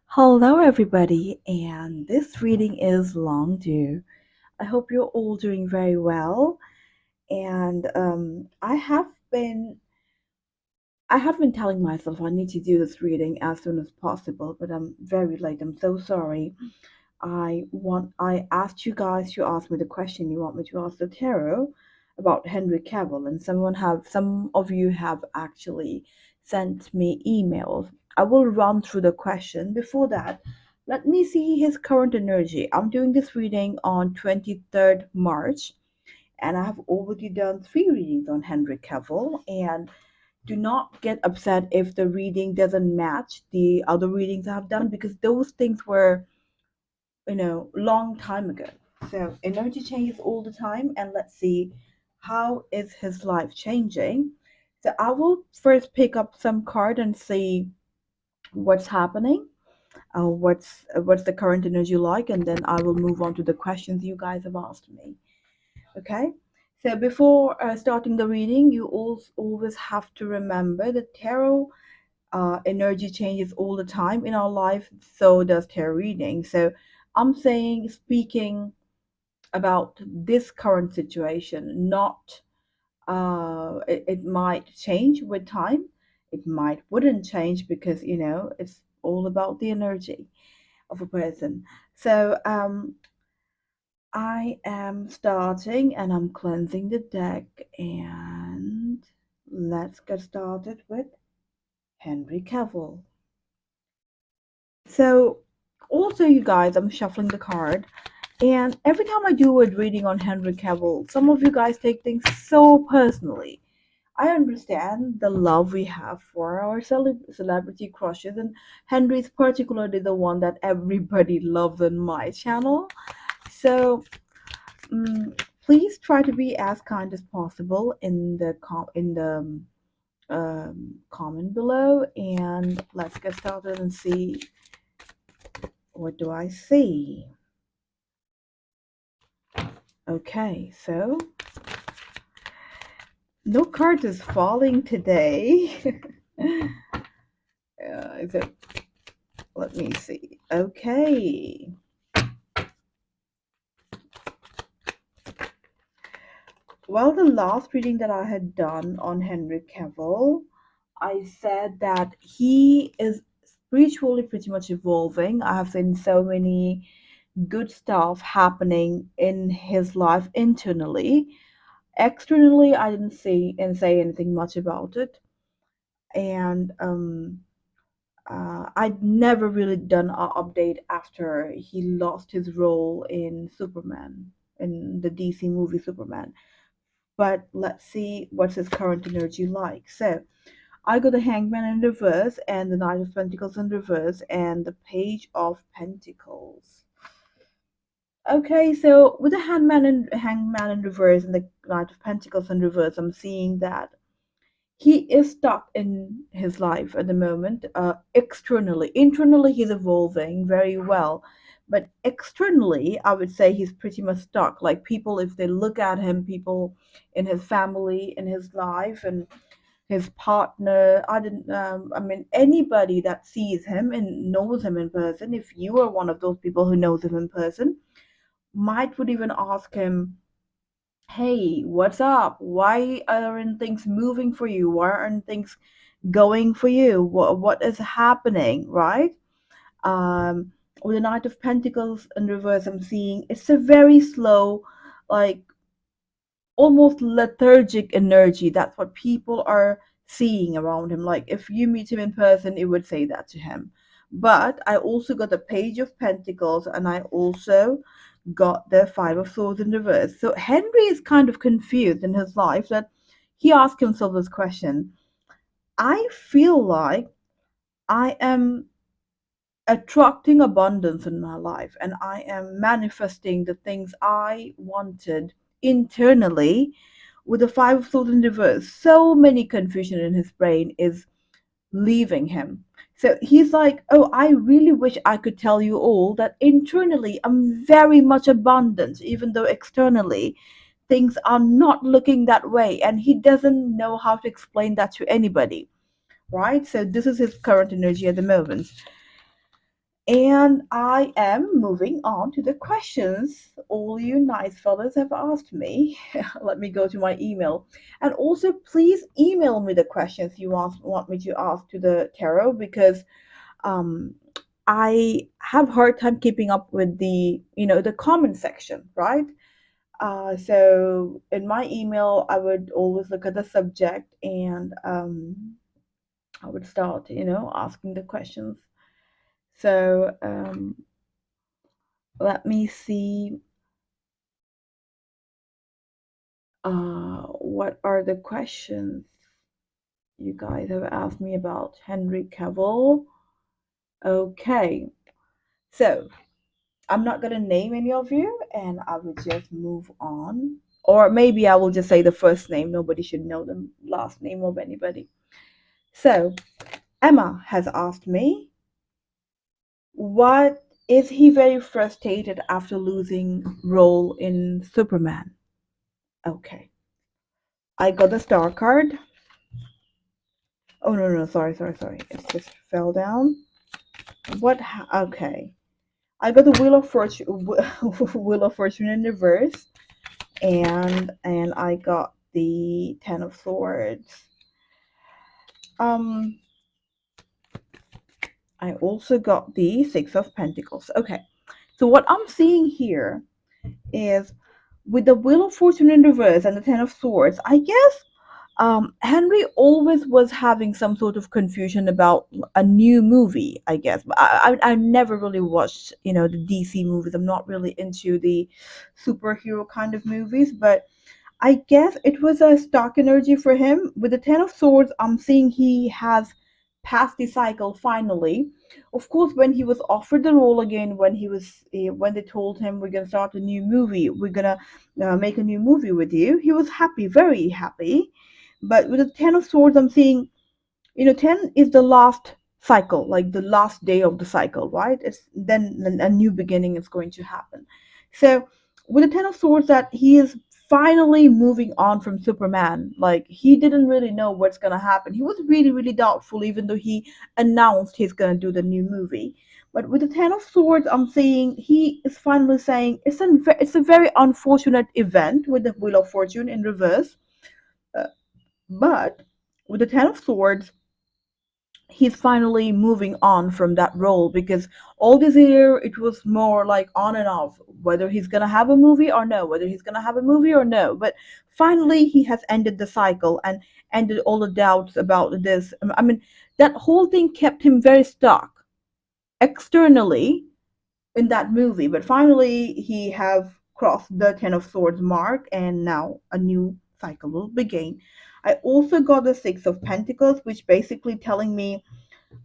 Hello, everybody, and this reading is long due. I hope you're all doing very well. And I have been telling myself I need to do this reading as soon as possible, but I'm very late. I'm so sorry. I asked you guys to ask me the question you want me to ask the tarot about Henry Cavill, and some of you have actually sent me emails. I will run through the question. Before that, let me see his current energy. I'm doing this reading on 23rd March, and I have already done 3 readings on Henry Cavill. And do not get upset if the reading doesn't match the other readings I've done, because those things were long time ago. So energy changes all the time, and let's see how is his life changing. So I will first pick up some card and see what's happening, what's the current energy like, and then I will move on to the questions you guys have asked me. Okay. So before starting the reading, you always have to remember that tarot energy changes all the time in our life. So does tarot reading. So I'm saying, speaking about this current situation, not it might change with time. It might wouldn't change because it's all about the energy of a person. So I am starting and I'm cleansing the deck, and let's get started with Henry Cavill. So also, you guys, I'm shuffling the card. And every time I do a reading on Henry Cavill, some of you guys take things so personally. I understand the love we have for our celebrity crushes, and Henry's particularly the one that everybody loves on my channel. So please try to be as kind as possible in the comment below, and let's get started and see what do I see. Okay, so no card is falling today. So let me see. Okay. Well, the last reading that I had done on Henry Cavill, I said that he is spiritually pretty much evolving. I have seen so many good stuff happening in his life internally. Externally, I didn't see and say anything much about it. And I'd never really done an update after he lost his role in Superman, in the DC movie Superman. But let's see what's his current energy like. So I got the Hangman in reverse, and the Knight of Pentacles in reverse, and the Page of Pentacles. Okay, so with the Hangman in reverse and the Knight of Pentacles in reverse, I'm seeing that he is stuck in his life at the moment. Externally, internally, he's evolving very well, but externally, I would say he's pretty much stuck. Like, people, if they look at him, people in his family, in his life, and his partner, I mean, anybody that sees him and knows him in person, if you are one of those people who knows him in person, might would even ask him, hey, what's up? Why aren't things moving for you? Why aren't things going for you? What is happening, right? Um, with the Knight of Pentacles in reverse, I'm seeing it's a very slow, like almost lethargic energy. That's what people are seeing around him. Like, if you meet him in person, it would say that to him. But I also got the Page of Pentacles, and I also got the Five of Swords in reverse. So Henry is kind of confused in his life, that he asked himself this question. I feel like I am attracting abundance in my life, and I am manifesting the things I wanted internally. With the Five of Swords in reverse, so many confusion in his brain is leaving him. So he's like, oh, I really wish I could tell you all that internally I'm very much abundant, even though externally things are not looking that way. And he doesn't know how to explain that to anybody, right? So this is his current energy at the moment. And I am moving on to the questions all you nice fellas have asked me. Let me go to my email. And also, please email me the questions you want me to ask to the tarot, because um, I have hard time keeping up with the comment section, right? So in my email, I would always look at the subject, and I would start, asking the questions. So let me see. What are the questions you guys have asked me about Henry Cavill? Okay, so I'm not gonna name any of you, and I will just move on. Or maybe I will just say the first name. Nobody should know the last name of anybody. So Emma has asked me, what is he very frustrated after losing role in Superman? Okay, I got the star card. Oh no, no, sorry. It just fell down. Okay. I got the Wheel of Fortune, Wheel of Fortune in reverse, and I got the Ten of Swords. Um, I also got the Six of Pentacles. Okay, so what I'm seeing here is, with the Wheel of Fortune in reverse and the Ten of Swords, I guess Henry always was having some sort of confusion about a new movie, I guess. But I never really watched, the DC movies. I'm not really into the superhero kind of movies, but I guess it was a stock energy for him. With the Ten of Swords, I'm seeing he has passed the cycle finally. Of course, when he was offered the role again, when they told him, we're gonna start a new movie, we're gonna make a new movie with you, he was happy, very happy. But with the Ten of Swords, I'm seeing, 10 is the last cycle, like the last day of the cycle, right? It's then a new beginning is going to happen. So with the Ten of Swords, that he is finally moving on from Superman. Like, he didn't really know what's going to happen. He was really, really doubtful, even though he announced he's going to do the new movie. But with the Ten of Swords, I'm saying he is finally saying it's a very unfortunate event with the Wheel of Fortune in reverse. uh, but with the Ten of Swords, he's finally moving on from that role, because all this year it was more like on and off, whether he's gonna have a movie or no, whether he's gonna have a movie or no. But finally, he has ended the cycle and ended all the doubts about this. I mean, that whole thing kept him very stuck externally in that movie. But finally, he have crossed the Ten of Swords mark, and now a new cycle will begin. I also got the Six of Pentacles, which basically telling me,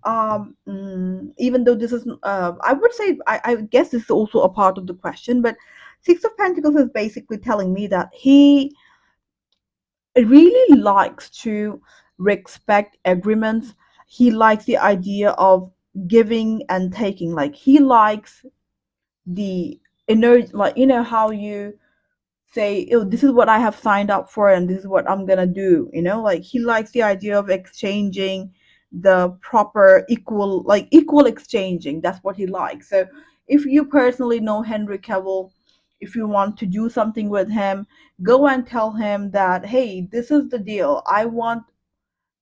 even though this is, I would say, I guess this is also a part of the question, but Six of Pentacles is basically telling me that he really likes to respect agreements. He likes the idea of giving and taking. Like, he likes the energy, like, how you say, oh, this is what I have signed up for, and this is what I'm gonna do. Like, he likes the idea of exchanging the proper equal exchanging. That's what he likes. So if you personally know Henry Cavill, if you want to do something with him, go and tell him that, hey, this is the deal. I want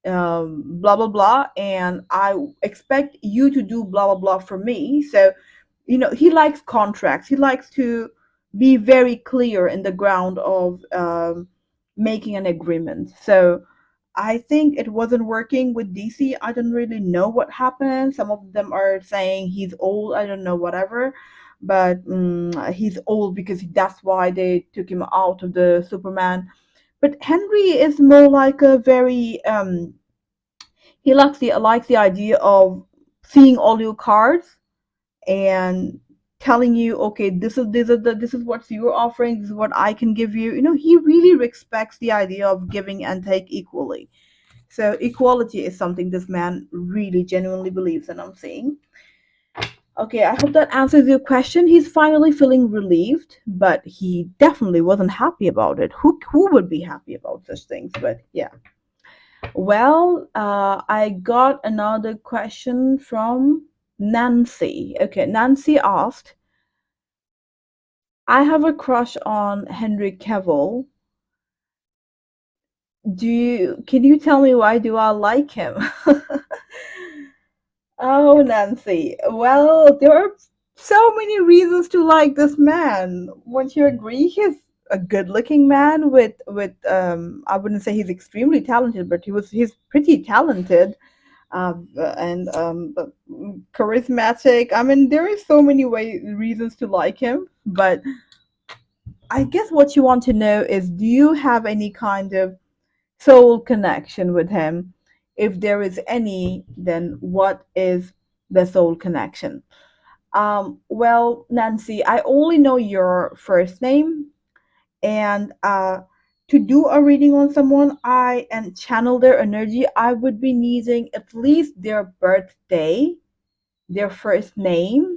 blah blah blah, and I expect you to do blah blah blah for me. So he likes contracts. He likes to be very clear in the ground of making an agreement. So I think it wasn't working with DC. I don't really know what happened. Some of them are saying he's old. I don't know, whatever. But he's old because that's why they took him out of the Superman. But Henry is more like a very he likes the idea of seeing all your cards and telling you, okay, this is what you're offering, this is what I can give you. He really respects the idea of giving and take equally. So equality is something this man really genuinely believes in, I'm saying. Okay, I hope that answers your question. He's finally feeling relieved, but he definitely wasn't happy about it. Who would be happy about such things? But yeah. Well, I got another question from Nancy. Okay, Nancy asked, I have a crush on Henry Cavill. Can you tell me why do I like him? Oh, Nancy. Well, there are so many reasons to like this man. Won't you agree? He's a good-looking man with I wouldn't say he's extremely talented, but he's pretty talented and charismatic. I mean, there is so many reasons to like him, but I guess what you want to know is, do you have any kind of soul connection with him? If there is any, then what is the soul connection? Well, Nancy, I only know your first name, and to do a reading on someone, I and channel their energy, I would be needing at least their birthday, their first name,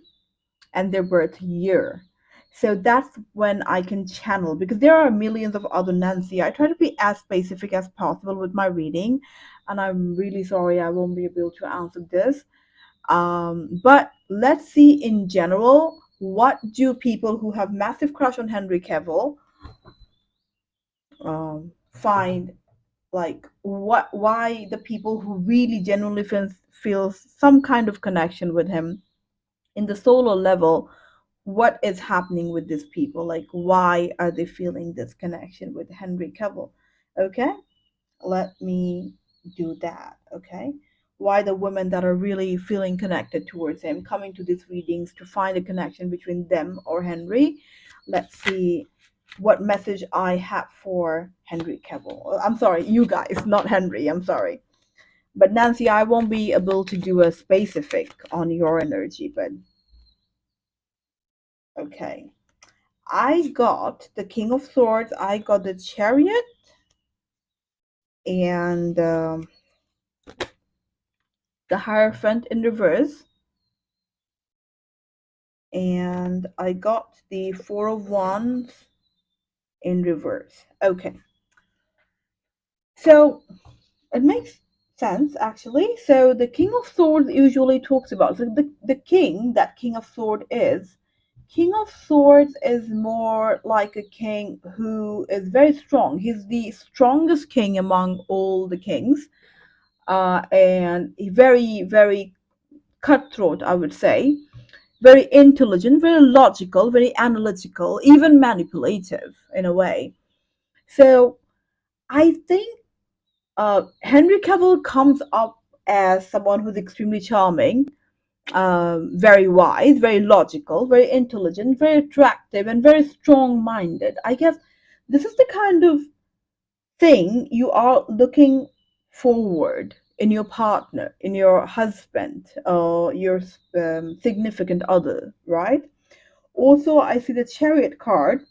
and their birth year. So that's when I can channel, because there are millions of other Nancy. I try to be as specific as possible with my reading, and I'm really sorry I won't be able to answer this. But let's see in general, what do people who have massive crush on Henry Cavill find, like what why the people who really genuinely feel some kind of connection with him in the solar level, what is happening with these people, like why are they feeling this connection with Henry Cavill? Okay, let me do that. Okay, why the women that are really feeling connected towards him coming to these readings to find a connection between them or Henry. Let's see what message I have for Henry Cavill. I'm sorry, you guys, not Henry, I'm sorry. But Nancy, I won't be able to do a specific on your energy, but okay. I got the King of Swords, I got the Chariot, and the Hierophant in reverse, and I got the Four of Wands in reverse. Okay, so it makes sense actually. So the King of Swords usually talks about, so the king that King of Swords is. King of Swords is more like a king who is very strong. He's the strongest king among all the kings, and very, very cutthroat, I would say. Very intelligent, very logical, very analytical, even manipulative in a way. So I think Henry Cavill comes up as someone who's extremely charming, very wise, very logical, very intelligent, very attractive, and very strong minded. I guess this is the kind of thing you are looking forward in your partner, in your husband, or your significant other, right? Also, I see the Chariot card.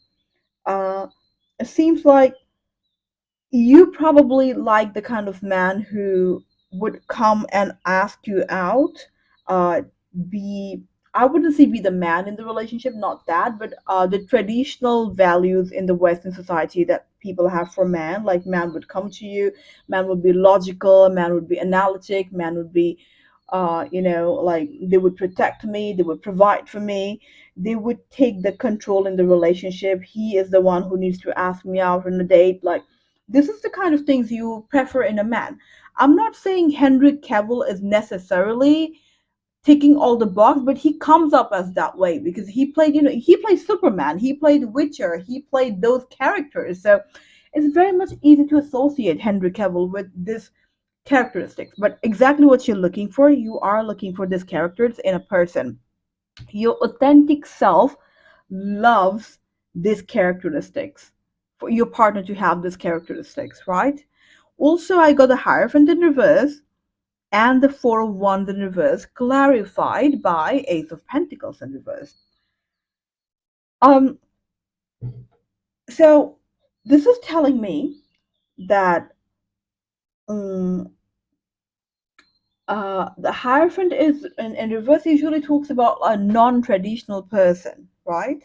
Uh, it seems like you probably like the kind of man who would come and ask you out, uh be, I wouldn't say be the man in the relationship, not that, but the traditional values in the Western society that people have for man, like man would come to you, man would be logical, man would be analytic, man would be like they would protect me, they would provide for me, they would take the control in the relationship. He is the one who needs to ask me out on a date. Like, this is the kind of things you prefer in a man. I'm not saying Henry Cavill is necessarily ticking all the box, but he comes up as that way because he played, he played Superman, he played Witcher, he played those characters. So it's very much easy to associate Henry Cavill with this characteristics. But exactly what you're looking for, you are looking for these characters in a person. Your authentic self loves these characteristics, for your partner to have these characteristics, right? Also, I got the Hierophant in reverse and the Four of Wands in reverse, clarified by Ace of Pentacles in reverse. Um, so this is telling me that um, the Hierophant is in reverse usually talks about a non-traditional person, right?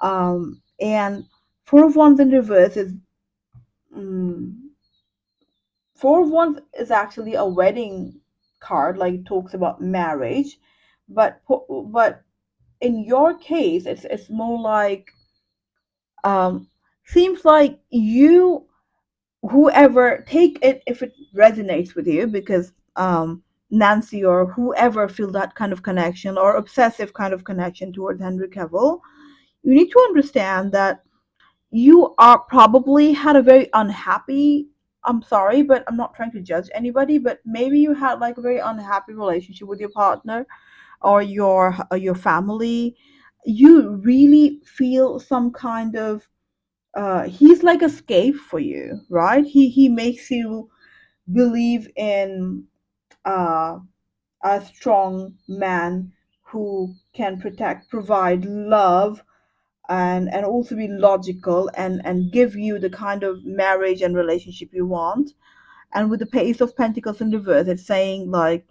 And Four of Wands in reverse is um, Four of Wands is actually a wedding card, like it talks about marriage, but in your case, it's more like, um seems like you, whoever, take it if it resonates with you, because Nancy or whoever feel that kind of connection or obsessive kind of connection towards Henry Cavill, you need to understand that you are probably had a very unhappy, I'm sorry, but I'm not trying to judge anybody, but maybe you had like a very unhappy relationship with your partner or your family. You really feel some kind of, he's like escape for you, right? He makes you believe in uh, a strong man who can protect, provide love, and also be logical and give you the kind of marriage and relationship you want. And with the Page of Pentacles in reverse, it's saying like,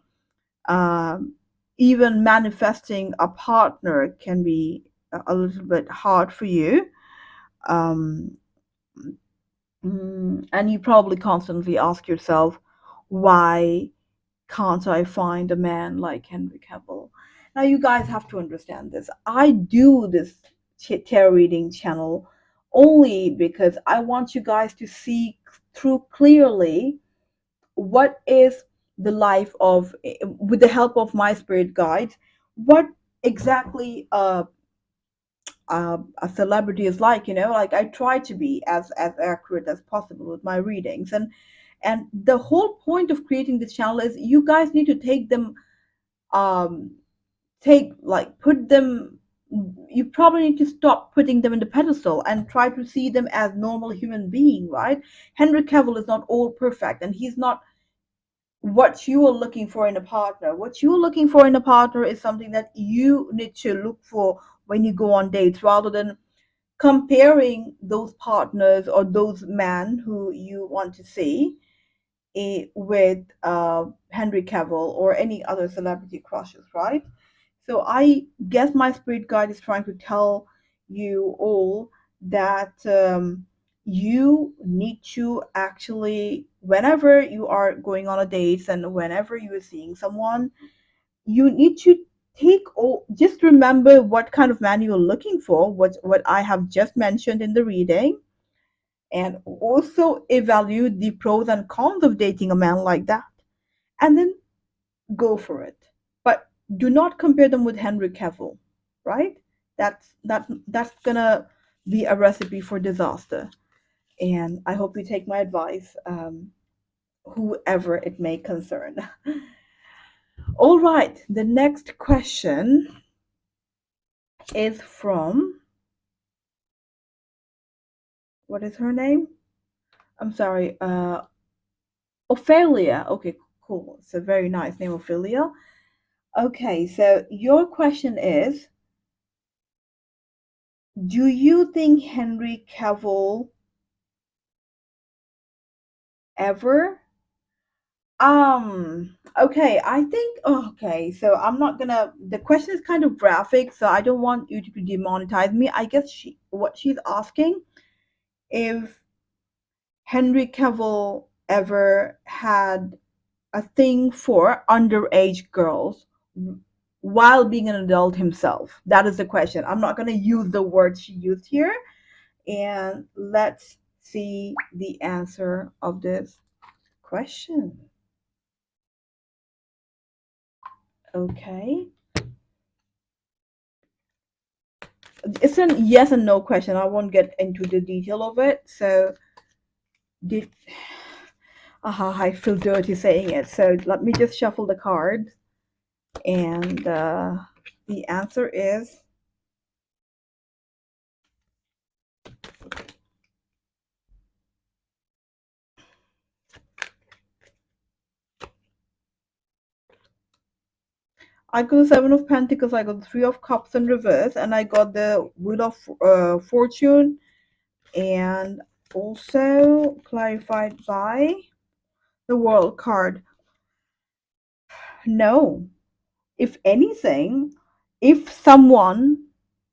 um, even manifesting a partner can be a little bit hard for you. Um, and you probably constantly ask yourself, why can't I find a man like Henry Cavill? Now, you guys have to understand this. I do this tarot reading channel only because I want you guys to see through clearly what is the life of, with the help of my spirit guides, what exactly a celebrity is like. Like, I try to be as accurate as possible with my readings, and the whole point of creating this channel is you guys need to take them, um take like put them, you probably need to stop putting them in the pedestal and try to see them as normal human being, right? Henry Cavill is not all perfect, and he's not what you are looking for in a partner. What you're looking for in a partner is something that you need to look for when you go on dates, rather than comparing those partners or those men who you want to see, with Henry Cavill or any other celebrity crushes, right? So I guess my spirit guide is trying to tell you all that, you need to actually, whenever you are going on a date and whenever you are seeing someone, you need to just remember what kind of man you're looking for, what I have just mentioned in the reading, and also evaluate the pros and cons of dating a man like that, and then go for it. But do not compare them with Henry Cavill, right? That's gonna be a recipe for disaster. And I hope you take my advice, whoever it may concern. All right, the next question is from, what is her name? I'm sorry, Ophelia. Okay, cool. It's a very nice name, Ophelia. Okay, so your question is, do you think Henry Cavill ever? Okay, I think, okay, so I'm not gonna, the question is kind of graphic, so I don't want you to demonetize me. I guess what she's asking, if Henry Cavill ever had a thing for underage girls while being an adult himself. That is the question. I'm not gonna use the word she used here. And let's see the answer of this question. Okay. It's a yes and no question. I won't get into the detail of it. So, did I feel dirty saying it. So let me just shuffle the cards, and the answer is, I got the Seven of Pentacles, I got the Three of Cups in reverse, and I got the Wheel of Fortune, and also clarified by the World card. No. If anything, if someone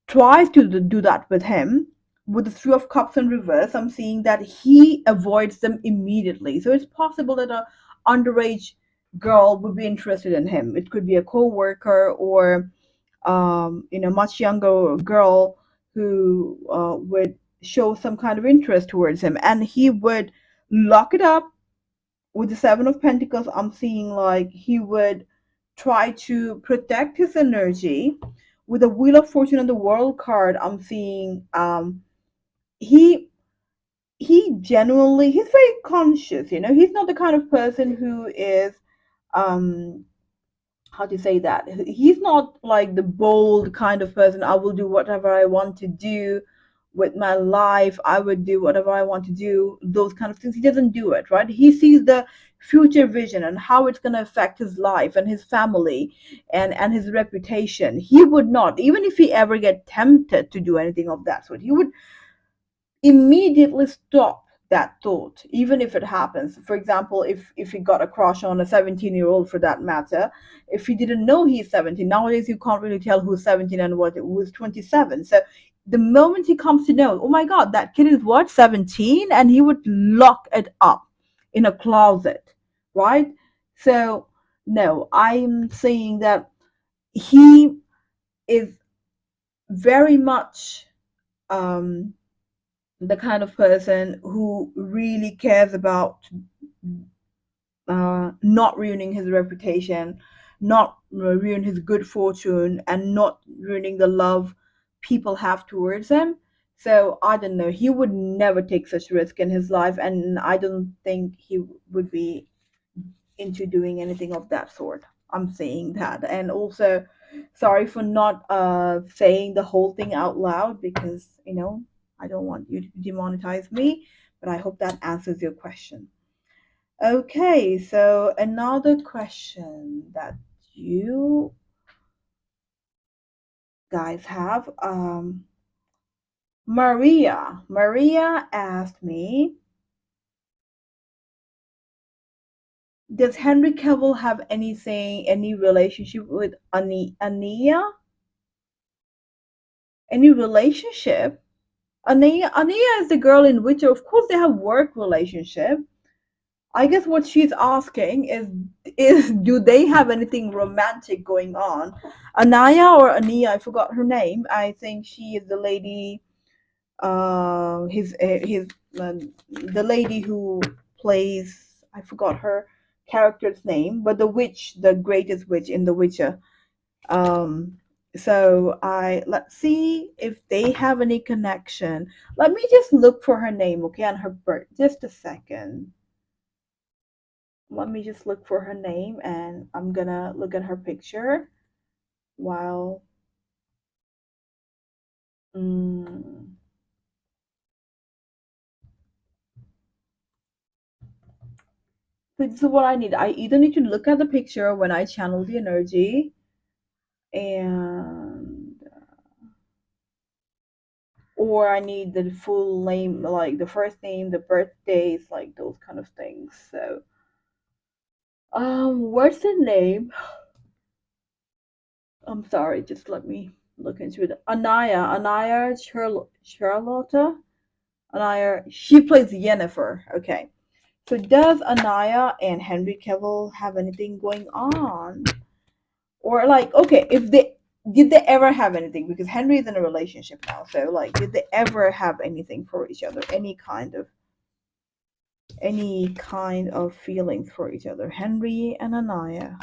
tries to do that with him, with the Three of Cups in reverse, I'm seeing that he avoids them immediately. So it's possible that a underage girl would be interested in him. It could be a co-worker or much younger girl who would show some kind of interest towards him, and he would lock it up with the Seven of Pentacles. I'm seeing like he would try to protect his energy. With the Wheel of Fortune and the World card, I'm seeing he he's very conscious. He's not the kind of person who is um how to say that, he's not like the bold kind of person. I will do whatever I want to do with my life. I would do whatever I want to do, those kind of things. He doesn't do it, right? He sees the future vision and how it's going to affect his life and his family and his reputation. He would not, even if he ever get tempted to do anything of that sort, he would immediately stop that thought, even if it happens. For example, if he got a crush on a 17-year-old, for that matter, if he didn't know he's 17. Nowadays you can't really tell who's 17 and who's 27. So the moment he comes to know, oh my god, that kid is what, 17, and he would lock it up in a closet, right? So no, I'm saying that he is very much um the kind of person who really cares about not ruining his reputation, not ruin his good fortune, and not ruining the love people have towards him. So I don't know. He would never take such risk in his life, and I don't think he would be into doing anything of that sort. I'm saying that. And also, sorry for not saying the whole thing out loud, because I don't want you to demonetize me, but I hope that answers your question. Okay, so another question that you guys have, Maria asked me, does Henry Cavill have any relationship with Anaya? Any relationship? Anaya is the girl in Witcher. Of course, they have work relationship. I guess what she's asking is do they have anything romantic going on? Anaya or Anaya, I forgot her name. I think she is the lady. His the lady who plays. I forgot her character's name, but the witch, the greatest witch in The Witcher. Um, so let's see if they have any connection. Let me just look for her name, okay, on her birth. Just a second. Let me just look for her name, and I'm gonna look at her picture while. Mm, so this is what I need. I either need to look at the picture when I channel the energy, and or I need the full name, like the first name, the birthdays, like those kind of things. So, what's the name? I'm sorry, just let me look into it. Anaya Charlotta. Anaya, she plays Yennefer. Okay. So does Anaya and Henry Cavill have anything going on? Or like, okay, if they did they ever have anything? Because Henry is in a relationship now. So like, did they ever have anything for each other? Any kind of feelings for each other? Henry and Anaya.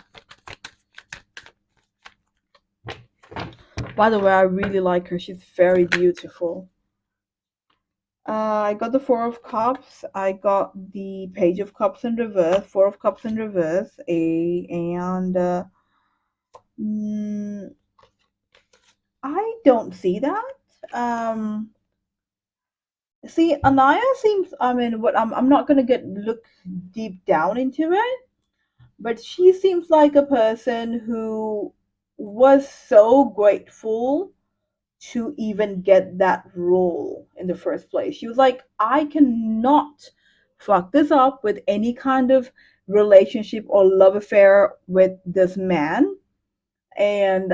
By the way, I really like her. She's very beautiful. I got the Four of Cups. I got the Page of Cups in reverse, Four of Cups in reverse, and mm, I don't see that. Um, see, Anaya seems. I mean, what I'm not gonna get look deep down into it, but she seems like a person who was so grateful to even get that role in the first place. She was like, I cannot fuck this up with any kind of relationship or love affair with this man. And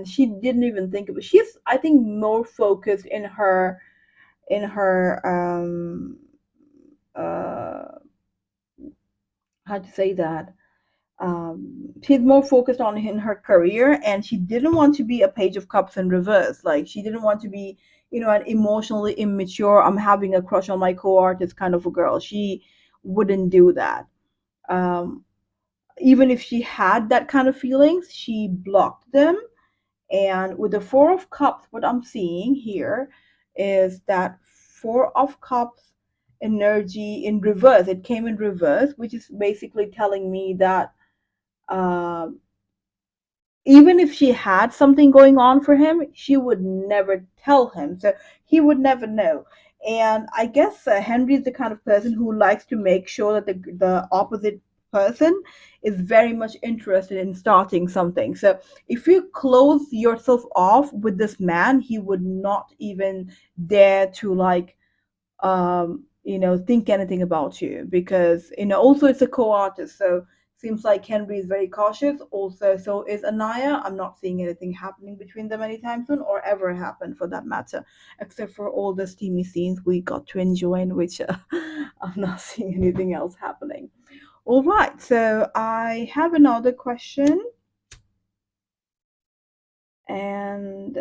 she didn't even think of it. She's, I think, more focused in her uh how to say that, She's more focused on in her career, and she didn't want to be a page of cups in reverse. Like, she didn't want to be, an emotionally immature, I'm having a crush on my co-artist kind of a girl. She wouldn't do that. um, Even if she had that kind of feelings, she blocked them. And with the Four of Cups, what I'm seeing here is that Four of Cups energy in reverse. It came in reverse, which is basically telling me that um, even if she had something going on for him, she would never tell him. So he would never know. And I guess Henry is the kind of person who likes to make sure that the opposite person is very much interested in starting something. So if you close yourself off with this man, he would not even dare to, like, think anything about you, because also it's a co-artist. So seems like Henry is very cautious. Also, so is Anaya. I'm not seeing anything happening between them anytime soon, or ever happen for that matter, except for all the steamy scenes we got to enjoy, in which I'm not seeing anything else happening. All right, so I have another question, and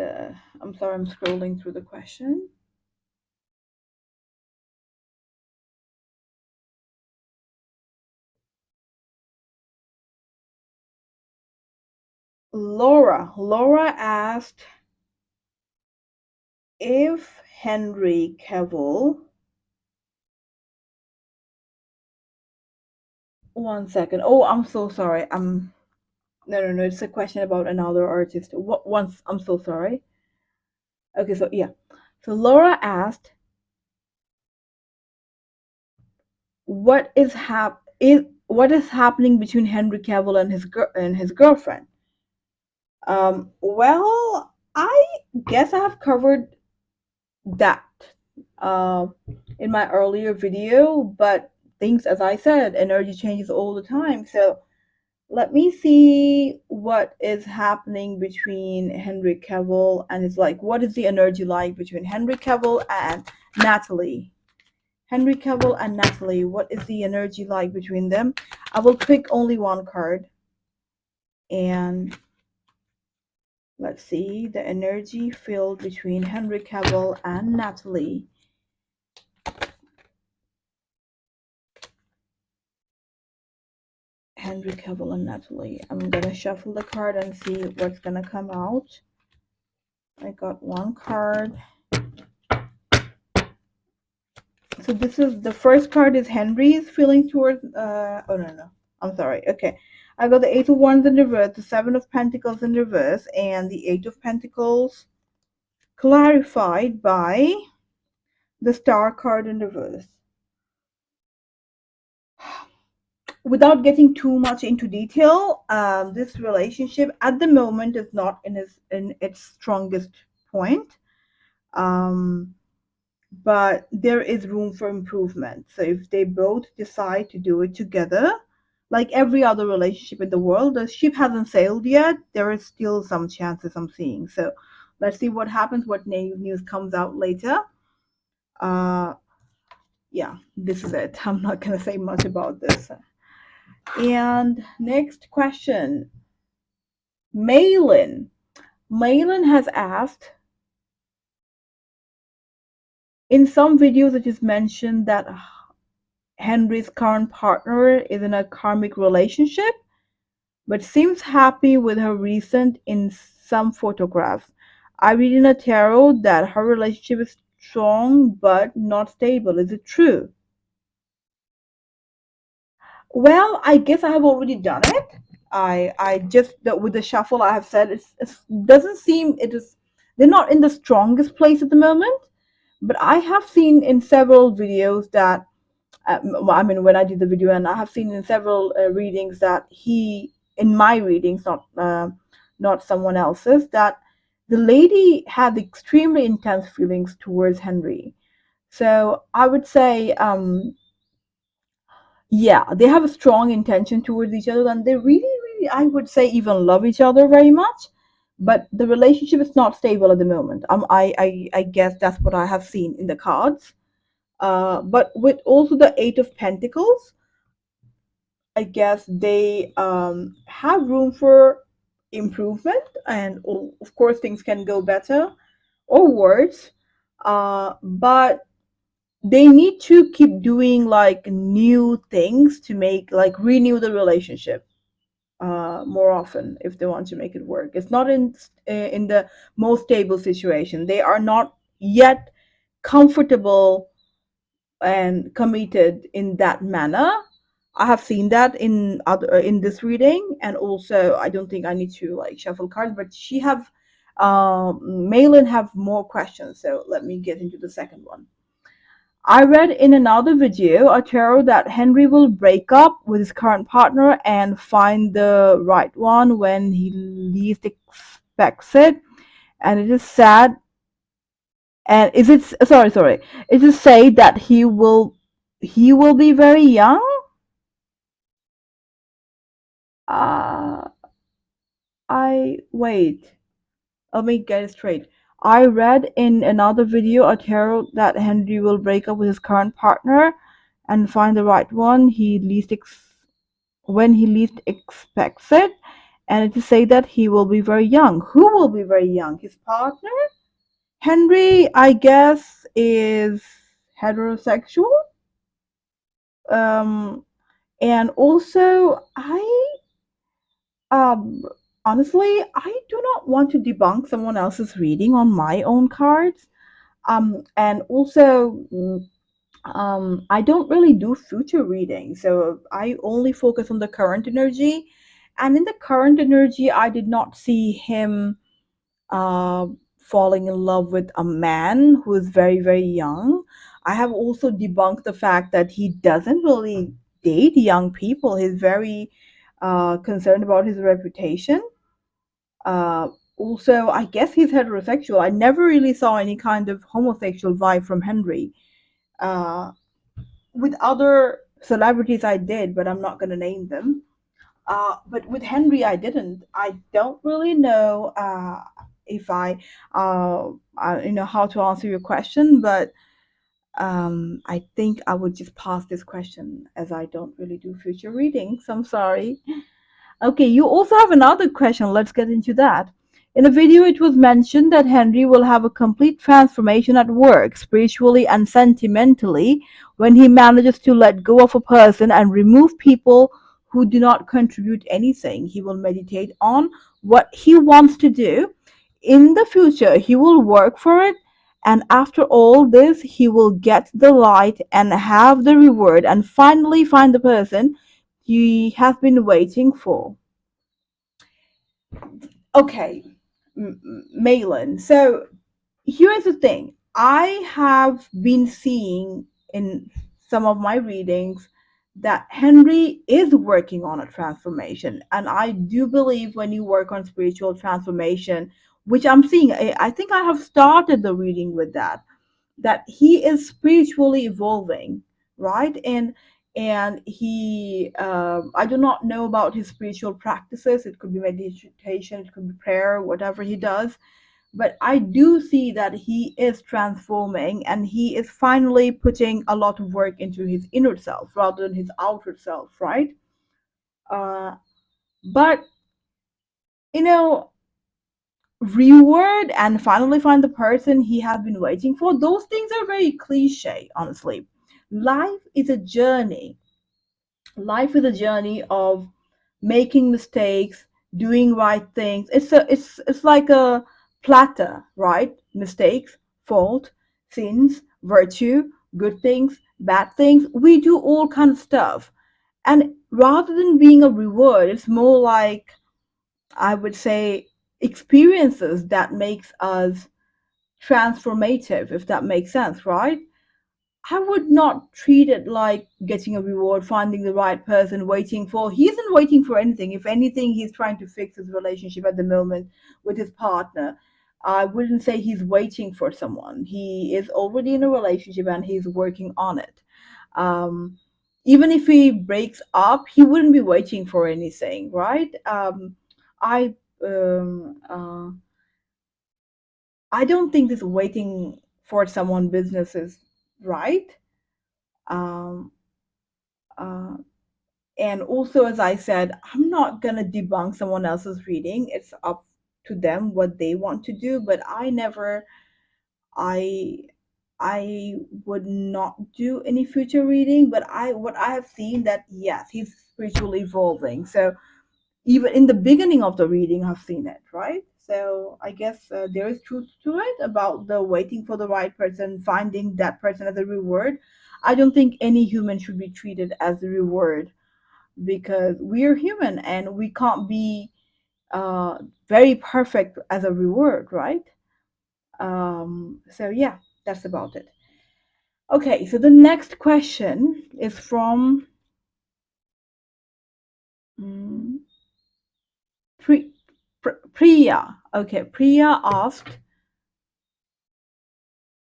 I'm sorry, I'm scrolling through the question. Laura asked if Henry Cavill. One second. Oh, I'm so sorry. No. It's a question about another artist. What once? I'm so sorry. Okay, so yeah. So Laura asked, what is happening between Henry Cavill and his girlfriend? Well, I guess I have covered that uh, in my earlier video, but things, as I said, energy changes all the time. So let me see what is happening between Henry Cavill and it's like, what is the energy like between Henry Cavill and Natalie? Henry Cavill and Natalie, what is the energy like between them? I will pick only one card, and let's see the energy filled between Henry Cavill and Natalie. Henry Cavill and Natalie. I'm gonna shuffle the card and see what's gonna come out. I got one card. So this is the first card is Henry's feelings towards oh no, I'm sorry. Okay. I got the Eight of Wands in reverse, the Seven of Pentacles in reverse, and the Eight of Pentacles clarified by the Star card in reverse. Without getting too much into detail, this relationship at the moment is not in its strongest point. Um, but there is room for improvement. So if they both decide to do it together, like every other relationship in the world, the ship hasn't sailed yet. There is still some chances I'm seeing. So let's see what happens, what news comes out later. Uh, yeah, this is it. I'm not gonna say much about this. And next question, Malin. Malin has asked, in some videos it is mentioned that Henry's current partner is in a karmic relationship, but seems happy with her recent in some photographs. I read in a tarot that her relationship is strong but not stable. Is it true? Well, I guess I have already done it. I just with the shuffle I have said it doesn't seem it is they're not in the strongest place at the moment. But I have seen in several videos that I mean, when I did the video, and I have seen in several readings that in my readings, not someone else's, that the lady had extremely intense feelings towards Henry. So I would say, yeah, they have a strong intention towards each other, and they really, I would say, even love each other very much. But the relationship is not stable at the moment. I guess that's what I have seen in the cards. But with also the Eight of Pentacles, I guess they have room for improvement, and of course, things can go better or worse. But they need to keep doing like new things to make like renew the relationship more often if they want to make it work. It's not in the most stable situation. They are not yet comfortable and committed in that manner. I have seen that in other in this reading, and also I don't think I need to like shuffle cards, but she have Malin have more questions, so let me get into the second one. I read in another video a tarot that Henry will break up with his current partner and find the right one when he least expects it. And it is sad. And is it sorry? Is it say that he will be very young? Uh, I wait. Let me get it straight. I read in another video a tarot that Henry will break up with his current partner and find the right one when he least expects it, and it is say that he will be very young. Who will be very young? His partner? Henry, I guess, is heterosexual. Um, and also, um, honestly, I do not want to debunk someone else's reading on my own cards. And also, I don't really do future reading, so I only focus on the current energy. And in the current energy, I did not see him uh, falling in love with a man who is very, very young. I have also debunked the fact that he doesn't really date young people. He's very concerned about his reputation. Uh, Also, I guess he's heterosexual. I never really saw any kind of homosexual vibe from Henry. Uh, with other celebrities I did, but I'm not going to name them. But with Henry, I didn't. I don't really know if you know how to answer your question, but I think I would just pass this question as I don't really do future readings. I'm sorry. Okay, you also have another question. Let's get into that. In the video, it was mentioned that Henry will have a complete transformation at work, spiritually and sentimentally, when he manages to let go of a person and remove people who do not contribute anything. He will meditate on what he wants to do. In the future, he will work for it. And after all this, he will get the light and have the reward and finally find the person he has been waiting for. Okay, Malin. So here's the thing. I have been seeing in some of my readings that Henry is working on a transformation. And I do believe when you work on spiritual transformation, which I'm seeing, I think I have started the reading with that he is spiritually evolving, right? And he I do not know about his spiritual practices. It could be meditation, it could be prayer, whatever he does, but I do see that he is transforming and he is finally putting a lot of work into his inner self rather than his outer self, right? But you know, reward and finally find the person he has been waiting for, those things are very cliche, honestly. Life is a journey. Life is a journey of making mistakes, doing right things. It's like a platter, right? Mistakes, fault, sins, virtue, good things, bad things. We do all kind of stuff. And rather than being a reward, it's more like, I would say, experiences that makes us transformative, if that makes sense, right? I would not treat it like getting a reward, finding the right person, waiting for. He isn't waiting for anything. If anything, he's trying to fix his relationship at the moment with his partner. I wouldn't say he's waiting for someone. He is already in a relationship and he's working on it. Um, Even if he breaks up, he wouldn't be waiting for anything, right? I um, uh, I don't think this waiting for someone business is right. Um, uh, And also, as I said, I'm not going to debunk someone else's reading. It's up to them what they want to do, but I I would not do any future reading, but I what I have seen that yes, he's spiritually evolving. So even in the beginning of the reading, I've seen it, right? So I guess there is truth to it about the waiting for the right person, finding that person as a reward. I don't think any human should be treated as a reward because we're human and we can't be uh, very perfect as a reward, right? So yeah, that's about it. Okay, so the next question is from mm, Priya. Okay, Priya asked,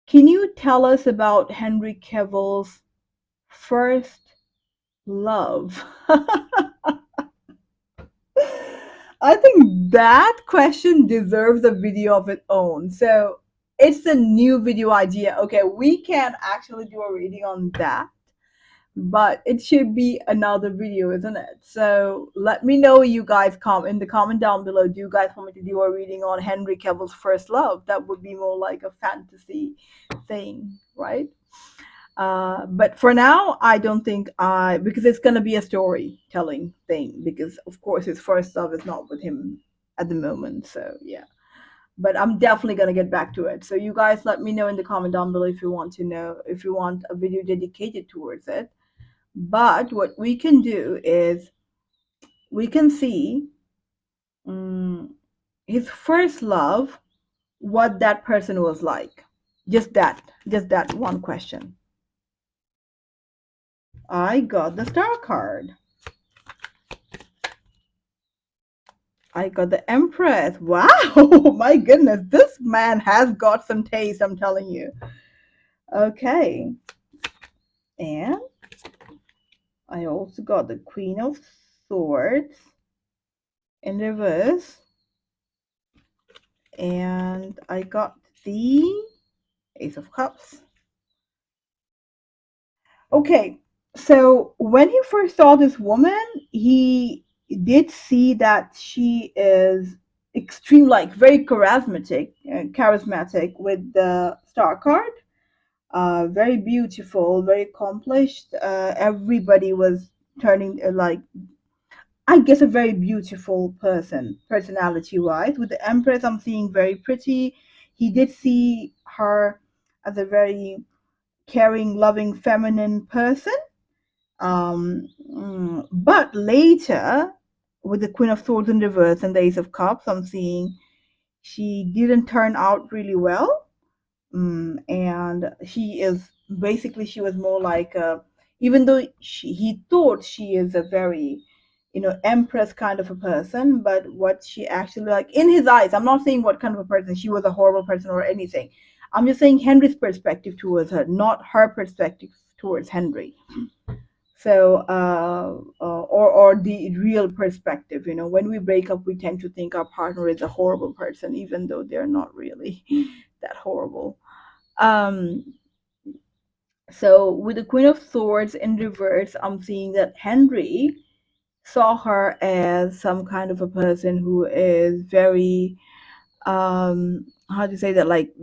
"Can you tell us about Henry Cavill's first love?" I think that question deserves a video of its own. So it's a new video idea. Okay, we can actually do a reading on that, but it should be another video, isn't it? So let me know, you guys, in the comment down below. Do you guys want me to do a reading on Henry Cavill's first love? That would be more like a fantasy thing, right? But for now, I don't think I because it's gonna be a storytelling thing. Because of course his first love is not with him at the moment. So yeah, but I'm definitely gonna get back to it. So you guys, let me know in the comment down below if you want to know if you want a video dedicated towards it. But what we can do is we can see um, his first love, what that person was like. Just that one question. I got the star card. I got the Empress. Wow, my goodness, this man has got some taste, I'm telling you. Okay, and I also got the Queen of Swords in reverse, and I got the Ace of Cups. Okay, so when he first saw this woman, he did see that she is extreme, like very charismatic with the star card. Very beautiful, very accomplished. Everybody was turning like, I guess, a very beautiful person, personality wise. With the Empress, I'm seeing very pretty. He did see her as a very caring, loving, feminine person. But later, with the Queen of Swords in reverse and the Ace of Cups, I'm seeing she didn't turn out really well. And she was more like even though he thought she is a very, empress kind of a person, but what she actually, like, in his eyes, I'm not saying what kind of a person she was, a horrible person or anything. I'm just saying Henry's perspective towards her, not her perspective towards Henry. So or the real perspective, when we break up, we tend to think our partner is a horrible person, even though they're not really that horrible. um so with the Queen of Swords in reverse, I'm seeing that Henry saw her as some kind of a person who is very, how do you say that, like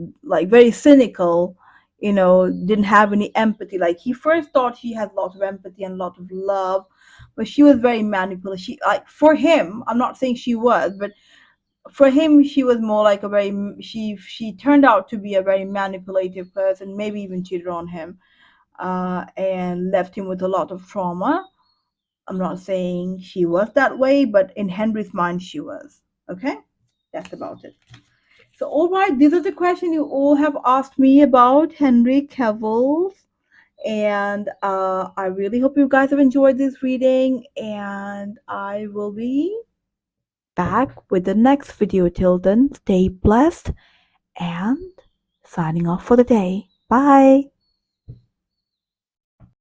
very cynical, didn't have any empathy. Like, he first thought she had lots of empathy and a lot of love, but she was very manipulative. She, like, for him, I'm not saying she was, but for him she was more like a very, she turned out to be a very manipulative person, maybe even cheated on him, and left him with a lot of trauma. I'm not saying she was that way, but in Henry's mind she was. Okay, that's about it. So, all right, these are the questions you all have asked me about Henry Cavill. And I really hope you guys have enjoyed this reading. And I will be back with the next video. Till then, stay blessed and signing off for the day. Bye.